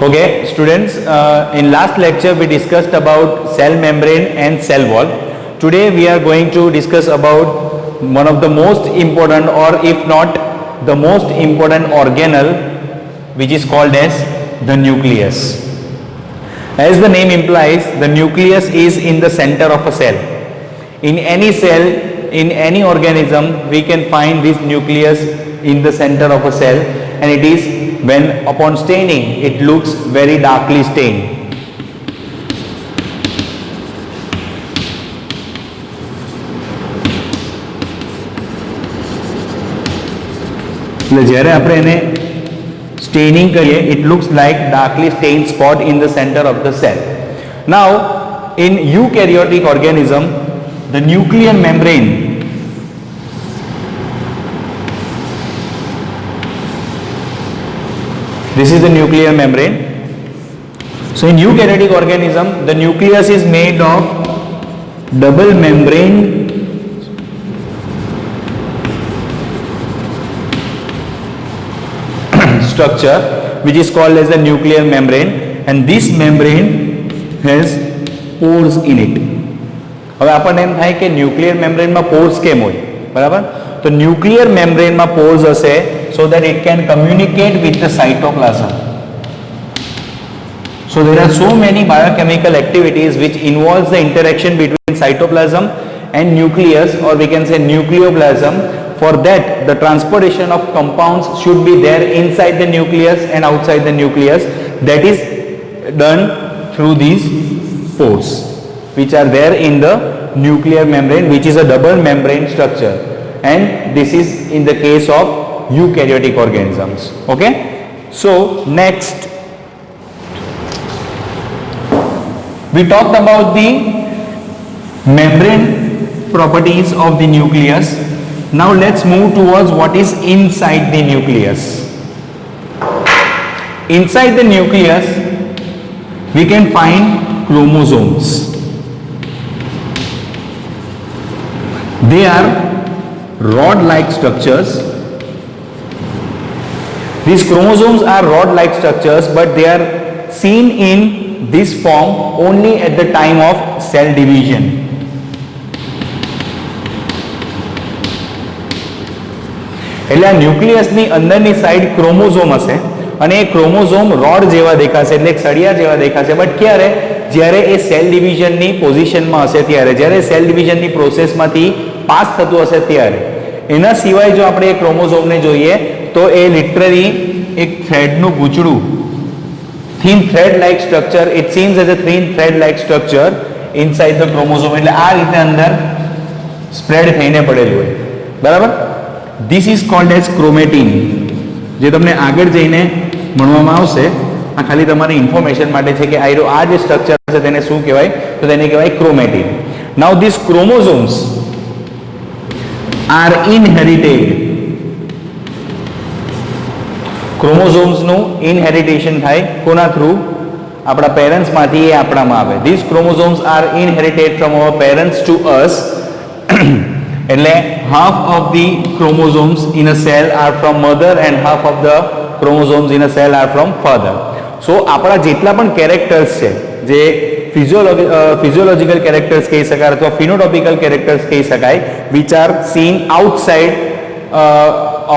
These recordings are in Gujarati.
Okay, students, in last lecture we discussed about cell membrane and cell wall. Today we are going to discuss about one of the most important, or if not the most important organelle, which is called as the nucleus. As the name implies, the nucleus is in the center of a cell. In any cell, in any organism, we can find this nucleus in the center of a cell, and it is when upon staining it looks very darkly stained. એટલે જ્યારે આપણે એને staining કરીએ, it looks like darkly stained spot in the center of the cell. Now in eukaryotic organism, the nuclear membrane this is the nuclear membrane. So in eukaryotic organism, the nucleus is made of double membrane structure, which is called as the nuclear membrane, and this membrane has pores in it. હવે આપણને એમ થાય કે ન્યુક્લિયર મેમ્બ્રેનમાં પોર્સ કેમ હોય, બરાબર? તો ન્યુક્લિયર મેમ્બ્રેનમાં પોર્સ હશે so that it can communicate with the cytoplasm. So there are so many biochemical activities which involves the interaction between cytoplasm and nucleus, or we can say nucleoplasm. For that, the transportation of compounds should be there inside the nucleus and outside the nucleus. That is done through these pores which are there in the nuclear membrane, which is a double membrane structure, and this is in the case of eukaryotic organisms. Okay, so next we talked about the membrane properties of the nucleus. Now let's move towards what is inside the nucleus. Inside the nucleus we can find chromosomes. They are rod-like structures. These chromosomes are rod-like structures, but they are seen in this form only at the time of cell division. એટલે આ ન્યુક્લિયસની અંદરની સાઈડ ક્રોમોઝોમ હશે, અને એ ક્રોમોઝોમ રોડ જેવા દેખાશે, એટલે સળિયા જેવા દેખાશે. બટ ક્યારે? જ્યારે એ સેલ ડિવિઝનની પોઝિશનમાં હશે ત્યારે, જ્યારે સેલ ડિવિઝનની પ્રોસેસમાંથી પાસ થતું હશે ત્યારે. એના સિવાય જો આપણે એ ક્રોમોઝોમને જોઈએ તો એ લિટરલી એક થ્રેડનું ગૂંચળું, thin thread like structure, it seems as a thin thread like structure inside the chromosome. એટલે આ રીતે અંદર સ્પ્રેડ થઈને પડેલું હોય, બરાબર? This is called as chromatin. જે તમને આગળ જઈને ભણવામાં આવશે. આ ખાલી તમારી ઇન્ફોર્મેશન માટે છે કે આ જે સ્ટ્રક્ચર છે તેને શું કહેવાય? તો તેને કહેવાય chromatin. Now these chromosomes are inherited. ક્રોમોઝોમ્સનું ઇનહેરિટેશન થાય કોના થ્રુ? આપણા પેરેન્ટ્સમાંથી એ આપણામાં આવે. These chromosomes are inherited from our parents to us. એટલે half of the chromosomes in a cell are from mother and half of the chromosomes in a cell are from father. So આપણા જેટલા પણ કેરેક્ટર્સ છે, જે ફિઝિયોલોજિકલ કેરેક્ટર્સ કહી શકાય અથવા ફિનોટોપિકલ કેરેક્ટર્સ કહી શકાય, which are seen outside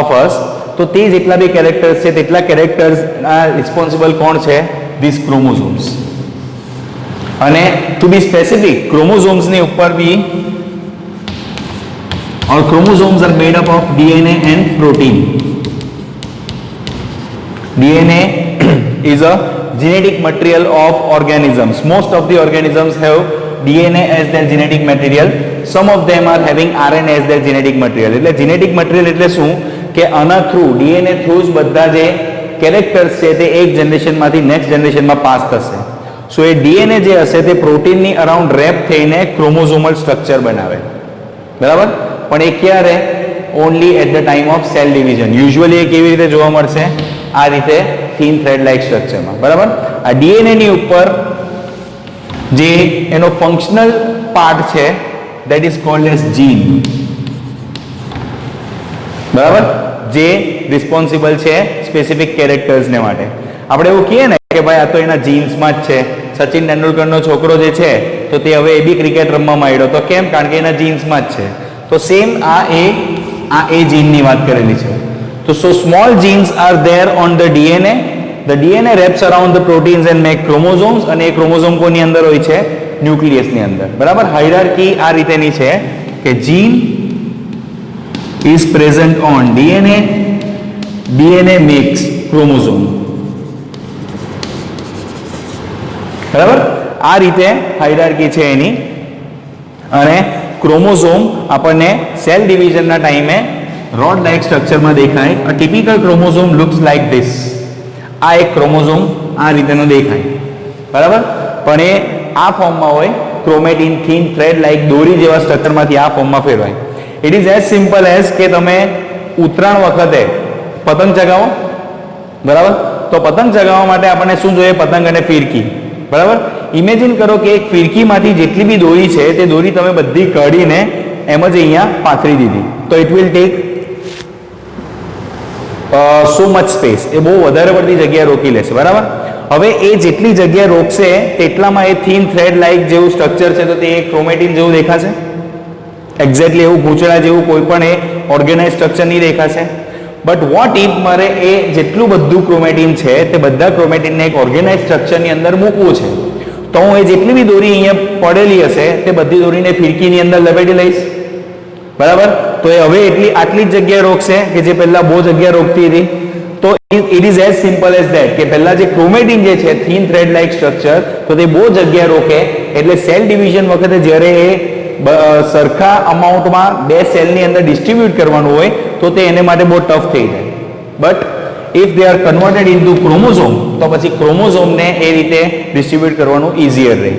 of us, તો તે જેટલા બી કેરેક્ટર્સ છે તેટલા કેરેક્ટર્સના રિસ્પોન્સિબલ કોણ છે? This chromosomes. અને ટુ બી સ્પેસિફિક, ક્રોમોઝોમ્સની ઉપર બી all chromosomes are made up of DNA and protein. DNA is a genetic material of organisms. Most of the organisms have DNA as their genetic material. Some of them are having RNA as their genetic material. એટલે genetic material એટલે શું? કે આના થ્રુ, DNA થ્રુ જ બધા જે કેરેક્ટર્સ છે તે એક જનરેશનમાંથી નેક્સ્ટ જનરેશનમાં પાસ થશે. સો એ DNA જે હશે તે પ્રોટીનની અરાઉન્ડ રેપ થઈને ક્રોમોઝોમલ સ્ટ્રક્ચર બનાવે, બરાબર? પણ એ ક્યારે? Only at the time of cell division. Usually એ કેવી રીતે જોવા મળશે? આ રીતે થીન થ્રેડ લાઇક સ્ટ્રક્ચરમાં, બરાબર? આ DNA ની ઉપર જે એનો ફંક્શનલ પાર્ટ છે that is called as gene, બરાબર? જે રિસ્પોન્સિબલ છે સ્પેસિફિક કેરેક્ટર્સને માટે. આપણે એવું કહીએ ને કે ભાઈ આ તો એના જીન્સમાં જ છે, સચિન તેંડુલકરનો છોકરો જે છે તો તે હવે એ બી ક્રિકેટ રમવા માંડ્યો, તો કેમ? કારણ કે એના જીન્સમાં જ છે. તો સેમ આ એ જીનની વાત કરેલી છે. તો so small genes are there on the DNA. The DNA wraps around the proteins and make chromosomes, અને એ ક્રોમોઝોમ કોની અંદર હોય છે? ન્યુક્લિયસની અંદર. બરાબર. હાયરાર્કી આ રીતેની છે કે જીન is present on DNA, DNA makes chromosome. બરાબર. આ રીતે હાયરાર્કી છે એની. અને ક્રોમોઝોમ આપણને સેલ ડિવિઝનના ટાઈમે રોડ લાઇક સ્ટ્રક્ચરમાં દેખાય. A typical chromosome looks like this. આ એક ક્રોમોઝોમ આ રીતેનો દેખાય. બરાબર. પણ એ આ ફોર્મમાં હોય, ક્રોમેટિન થીન થ્રેડ લાઇક દોરી જેવા સ્ટ્રક્ચરમાંથી આ ફોર્મમાં ફેરવાય. It is as simple as કે તમે ઉત્તરાયણ વખતે પતંગ ચગાવો. બરાબર. તો પતંગ ચગાવવા માટે આપણને શું જોઈએ? પતંગ અને ફિરકી. બરાબર. ઇમેજિન કરો કે એક ફિરકીમાંથી જેટલી બી દોરી છે તે દોરી તમે બધી કાઢીને એમ જ અહીંયા પાથરી દીધી, તો it will take so much space. એ બહુ વધારે પડતી જગ્યા રોકી લેશે. બરાબર. હવે એ જેટલી જગ્યા રોકશે તેટલામાં એ થીન થ્રેડ લાઇક જેવું સ્ટ્રક્ચર છે તો તે ક્રોમેટિન જેવું દેખાશે. એક્ઝેક્ટલી એવું ગૂંચળા જેવું કોઈ પણ એ ઓર્ગેનાઇઝ સ્ટ્રક્ચર નહીં દેખાશે. બટ વોટ ઇફ મારે એ જેટલું બધું ક્રોમેટિન છે તે બધા ક્રોમેટિનને એક ઓર્ગેનાઇઝ સ્ટ્રક્ચરની અંદર મૂકવું છે, તો હું એ જેટલી બી દોરી અહીંયા પડેલી હશે તે બધી દોરીને ફિરકીની અંદર લપેટી લઈશ. બરાબર. તો એ હવે આટલી જ જગ્યા રોકશે કે જે પહેલા બહુ જગ્યા રોકતી હતી. તો it is as simple as that કે પહેલા જે ક્રોમેટિન જે છે થીન થ્રેડ લાઇક સ્ટ્રક્ચર, તો તે બહુ જગ્યા રોકે. એટલે સેલ ડિવિઝન વખતે જ્યારે એ સરખા અમાઉન્ટમાં બે સેલની અંદર ડિસ્ટ્રીબ્યુટ કરવાનું હોય તો તે એને માટે બહુ ટફ થઈ જાય. But if they are converted into chromosome, તો પછી ક્રોમોઝોમને એ રીતે ડિસ્ટ્રીબ્યુટ કરવાનું ઇઝીયર રહે.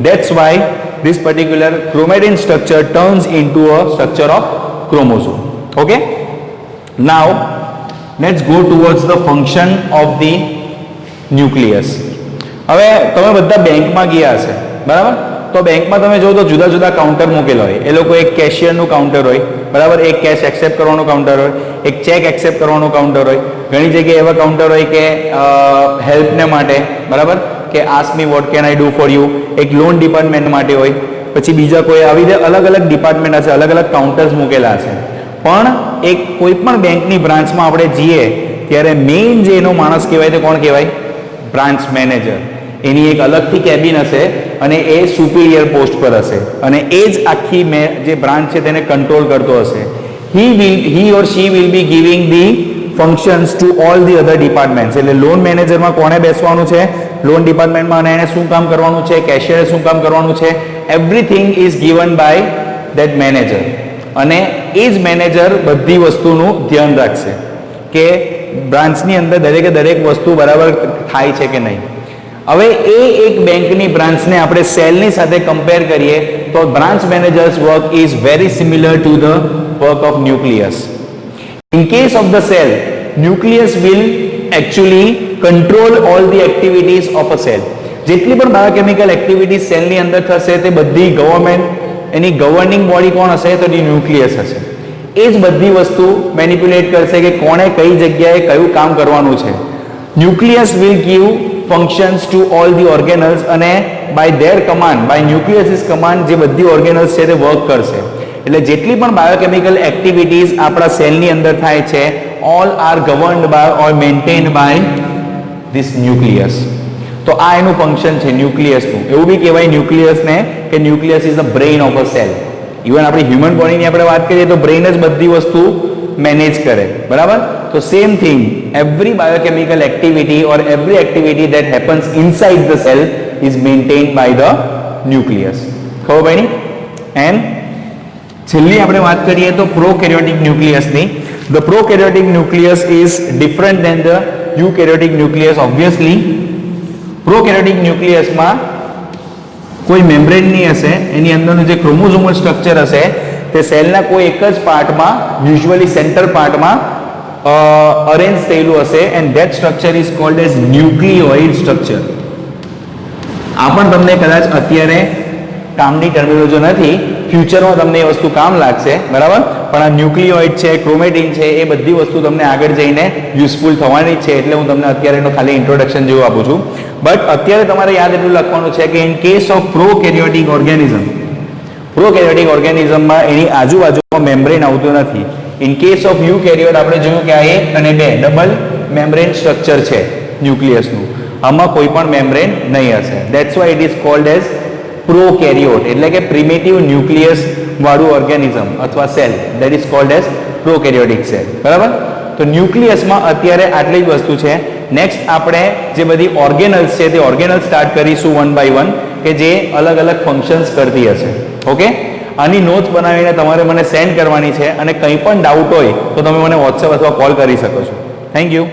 That's why this particular chromatin structure turns into a structure of chromosome. Okay, now let's go towards the function of the nucleus. હવે તમે બધા બેંકમાં ગયા હશે. બરાબર. તો બેંકમાં તમે જો તો જુદા જુદા કાઉન્ટર મૂકેલા હોય. એ લોકો એક કેશિયરનું કાઉન્ટર હોય. બરાબર. એક કેશ એક્સેપ્ટ કરવાનું કાઉન્ટર હોય, એક ચેક એક્સેપ્ટ કરવાનું કાઉન્ટર હોય. ઘણી જગ્યાએ એવા કાઉન્ટર હોય કે હેલ્પને માટે. બરાબર. કે ask me what can I do for you. એક લોન ડિપાર્ટમેન્ટ માટે હોય. પછી બીજા કોઈ આવી રીતે અલગ અલગ ડિપાર્ટમેન્ટ હશે, અલગ અલગ કાઉન્ટર્સ મૂકેલા હશે. પણ એક કોઈ પણ બેંકની બ્રાન્ચમાં આપણે જઈએ ત્યારે મેઇન જે એનો માણસ કહેવાય તે કોણ કહેવાય? Branch manager. એની એક અલગથી કેબિન હશે અને એ સુપિરિયર પોસ્ટ પર હશે અને એ જ આખી જે બ્રાન્ચ છે તેને કંટ્રોલ કરતો હશે. he or she will be giving the functions to all the other departments. એટલે લોન મેનેજરમાં કોણે બેસવાનું છે લોન ડિપાર્ટમેન્ટમાં અને એને શું કામ કરવાનું છે, કેશિયરે શું કામ કરવાનું છે, everything is given by that manager. અને એ જ મેનેજર બધી વસ્તુનું ધ્યાન રાખશે કે બ્રાન્ચની અંદર દરેકે દરેક વસ્તુ બરાબર થાય છે કે નહીં. હવે એ એક બેંકની બ્રાન્ચને આપણે સેલની સાથે કમ્પેર કરીએ તો branch managers work is very similar to the work of nucleus. In case of the cell, nucleus will actually control all the activities of a cell. જેટલી પણ બાયોકેમિકલ એક્ટિવિટી સેલની અંદર થશે તે બધી ગવર્મેન્ટ એની ગવર્નિંગ બોડી કોણ હશે? તો ન્યુક્લિયસ હશે. એ જ બધી વસ્તુ મેનિપ્યુલેટ કરશે કે કોણે કઈ જગ્યાએ કયું કામ કરવાનું છે. Nucleus will give functions to all the organelles અને by their command, by nucleus command જે બધી ઓર્ગેનલ્સ છે તે વર્ક કરશે. એટલે જેટલી પણ બાયોકેમિકલ એક્ટિવિટીઝ આપણા સેલની અંદર થાય છે all are governed by or maintained by this nucleus. તો આ એનું ફંક્શન છે ન્યુક્લિયસનું. એવું બી કહેવાય ન્યુક્લિયસને કે nucleus is the brain of a cell. Even આપણી હ્યુમન બોડીની આપણે વાત કરીએ તો બ્રેઇન જ બધી વસ્તુ મેનેજ કરે. બરાબર. તો same thing, every biochemical activity or every activity that happens inside the cell is maintained by the nucleus. ખબર પડી? એન્ડ છેલ્લી આપણે વાત કરીએ તો પ્રોકેરિયોટિક ન્યુક્લિયસની. The prokaryotic nucleus is different than the eukaryotic nucleus. Obviously prokaryotic ન્યુક્લિયસમાં કોઈ મેમ્બ્રેન નહીં હશે, એની અંદરનું જે ક્રોમોઝોમલ સ્ટ્રક્ચર હશે તે સેલના કોઈ એક જ પાર્ટમાં, યુઝ્યુઅલી સેન્ટર પાર્ટમાં અરેન્જ થયેલું હશે and that structure is called as nucleoid structure. આ પણ તમને કદાચ અત્યારે કામની ટર્મિનોલોજી નથી, ફ્યુચરમાં તમને એ વસ્તુ કામ લાગશે, બરાબર. પણ આ ન્યુક્લિયોઇડ છે, ક્રોમેટિન છે, એ બધી વસ્તુ તમને આગળ જઈને યુઝફુલ થવાની છે, એટલે હું તમને અત્યારે એનો ખાલી ઇન્ટ્રોડક્શન જેવું આપું છું. બટ અત્યારે તમારે યાદ એટલું લખવાનું છે કે ઇન કેસ ઓફ પ્રોકેરિયોટિક ઓર્ગેનિઝમમાં એની આજુબાજુમાં મેમ્બ્રેન આવતું નથી. ઇન કેસ ઓફ યુકેરિયોટ આપણે જોયું કે આ 1 અને 2 ડબલ મેમ્બ્રેન સ્ટ્રક્ચર છે ન્યુક્લિયસનું, આમાં કોઈ પણ મેમ્બ્રેન નહીં હશે. That's why it is called as prokaryote, એટલે કે પ્રિમિટિવ ન્યુક્લિયસ વાળું ઓર્ગેનિઝમ અથવા cell, that is called as prokaryotic cell, બરાબર. તો ન્યુક્લિયસમાં અત્યારે આટલી જ વસ્તુ છે. નેક્સ્ટ આપણે જે બધી ઓર્ગેનલ્સ છે તે ઓર્ગેનલ્સ સ્ટાર્ટ કરીશું વન બાય વન, કે જે અલગ અલગ ફંક્શન્સ કરતી હશે. ઓકે, આની નોટ્સ બનાવીને તમારે મને સેન્ડ કરવાની છે, અને કંઈ પણ ડાઉટ હોય તો તમે મને વોટ્સએપ અથવા કોલ કરી શકો છો. Thank you.